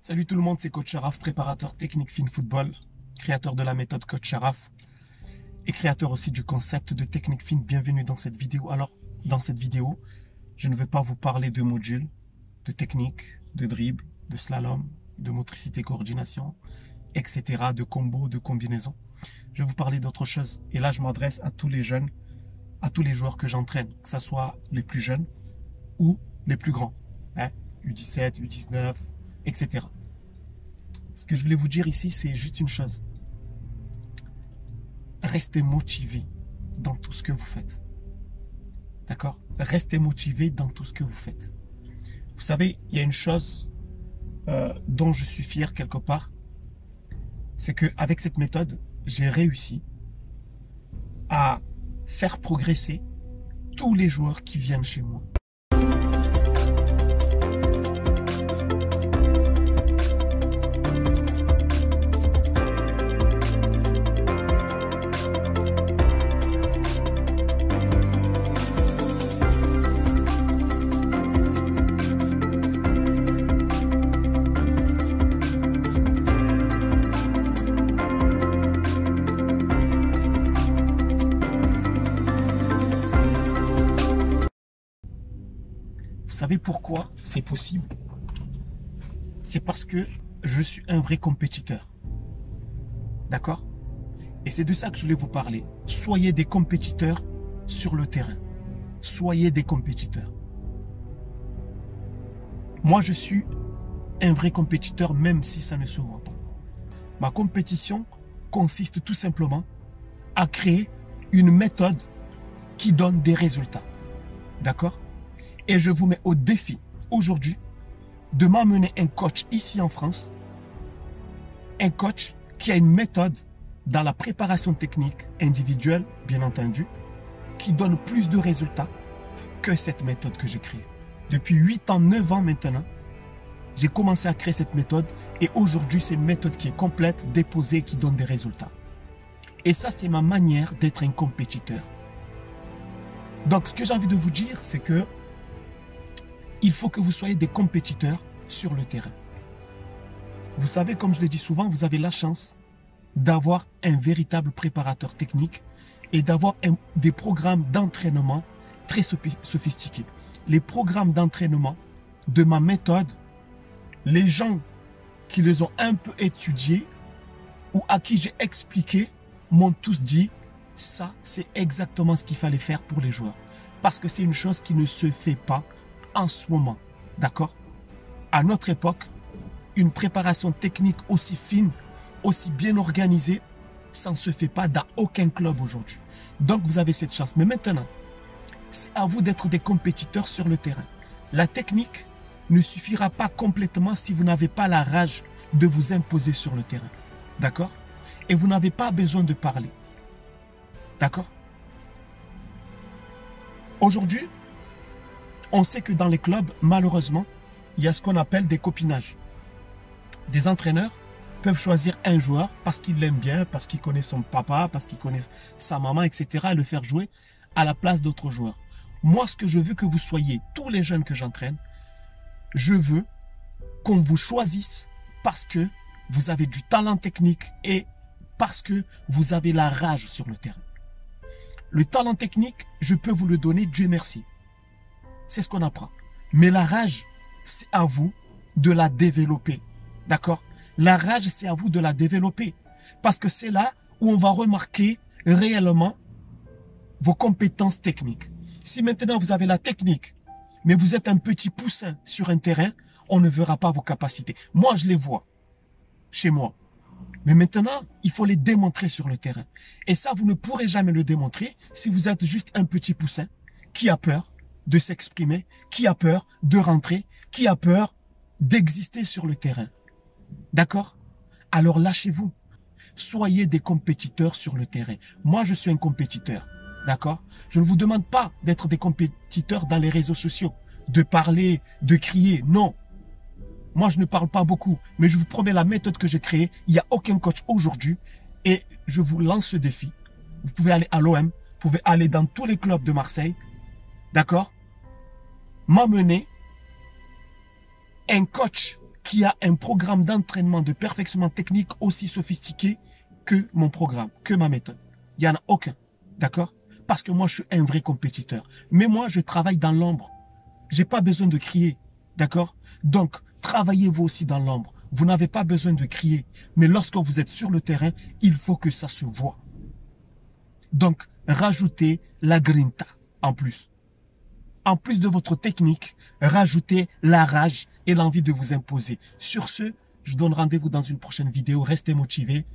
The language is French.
Salut tout le monde, c'est Coach Sharaf, préparateur technique Fin Football, créateur de la méthode Coach Sharaf et créateur aussi du concept de technique fine. Bienvenue dans cette vidéo. Alors, dans cette vidéo, je ne vais pas vous parler de modules, de technique, de dribble, de slalom, de motricité, coordination, etc., de combos, de combinaisons. Je vais vous parler d'autre chose. Et là, je m'adresse à tous les jeunes, à tous les joueurs que j'entraîne, que ce soit les plus jeunes ou les plus grands, hein, U17, U19, etc. Ce que je voulais vous dire ici, c'est juste une chose. Restez motivé dans tout ce que vous faites. D'accord? Restez motivé dans tout ce que vous faites. Vous savez, il y a une chose dont je suis fier quelque part. C'est qu'avec cette méthode, j'ai réussi à faire progresser tous les joueurs qui viennent chez moi. Vous savez pourquoi c'est possible? C'est parce que je suis un vrai compétiteur. D'accord? Et c'est de ça que je voulais vous parler. Soyez des compétiteurs sur le terrain. Soyez des compétiteurs. Moi, je suis un vrai compétiteur, même si ça ne se voit pas. Ma compétition consiste tout simplement à créer une méthode qui donne des résultats. D'accord? Et je vous mets au défi aujourd'hui de m'amener un coach ici en France, un coach qui a une méthode dans la préparation technique individuelle, bien entendu, qui donne plus de résultats que cette méthode que j'ai créée. Depuis 8 ans, 9 ans maintenant, j'ai commencé à créer cette méthode et aujourd'hui, c'est une méthode qui est complète, déposée, qui donne des résultats. Et ça, c'est ma manière d'être un compétiteur. Donc, ce que j'ai envie de vous dire, c'est que il faut que vous soyez des compétiteurs sur le terrain. Vous savez, comme je le dis souvent, vous avez la chance d'avoir un véritable préparateur technique et d'avoir des programmes d'entraînement très sophistiqués. Les programmes d'entraînement de ma méthode, les gens qui les ont un peu étudiés ou à qui j'ai expliqué m'ont tous dit ça, c'est exactement ce qu'il fallait faire pour les joueurs. Parce que c'est une chose qui ne se fait pas en ce moment, d'accord? À notre époque, une préparation technique aussi fine, aussi bien organisée, ça ne se fait pas dans aucun club aujourd'hui. Donc vous avez cette chance. Mais maintenant, c'est à vous d'être des compétiteurs sur le terrain. La technique ne suffira pas complètement si vous n'avez pas la rage de vous imposer sur le terrain. D'accord? Et vous n'avez pas besoin de parler. D'accord? Aujourd'hui, on sait que dans les clubs, malheureusement, il y a ce qu'on appelle des copinages. Des entraîneurs peuvent choisir un joueur parce qu'il l'aime bien, parce qu'il connaît son papa, parce qu'il connaît sa maman, etc. et le faire jouer à la place d'autres joueurs. Moi, ce que je veux que vous soyez, tous les jeunes que j'entraîne, je veux qu'on vous choisisse parce que vous avez du talent technique et parce que vous avez la rage sur le terrain. Le talent technique, je peux vous le donner, Dieu merci. C'est ce qu'on apprend. Mais la rage, c'est à vous de la développer. D'accord? La rage, c'est à vous de la développer. Parce que c'est là où on va remarquer réellement vos compétences techniques. Si maintenant vous avez la technique, mais vous êtes un petit poussin sur un terrain, on ne verra pas vos capacités. Moi, je les vois chez moi. Mais maintenant, il faut les démontrer sur le terrain. Et ça, vous ne pourrez jamais le démontrer si vous êtes juste un petit poussin qui a peur de s'exprimer, qui a peur de rentrer, qui a peur d'exister sur le terrain. D'accord? Alors lâchez-vous. Soyez des compétiteurs sur le terrain. Moi, je suis un compétiteur. D'accord? Je ne vous demande pas d'être des compétiteurs dans les réseaux sociaux, de parler, de crier. Non. Moi, je ne parle pas beaucoup, mais je vous promets la méthode que j'ai créée. Il n'y a aucun coach aujourd'hui et je vous lance ce défi. Vous pouvez aller à l'OM, vous pouvez aller dans tous les clubs de Marseille. D'accord? M'amener un coach qui a un programme d'entraînement, de perfectionnement technique aussi sophistiqué que mon programme, que ma méthode. Il n'y en a aucun. D'accord? Parce que moi, je suis un vrai compétiteur. Mais moi, je travaille dans l'ombre. J'ai pas besoin de crier. D'accord? Donc, travaillez-vous aussi dans l'ombre. Vous n'avez pas besoin de crier. Mais lorsque vous êtes sur le terrain, il faut que ça se voit. Donc, rajoutez la grinta en plus. En plus de votre technique, rajoutez la rage et l'envie de vous imposer. Sur ce, je vous donne rendez-vous dans une prochaine vidéo. Restez motivés.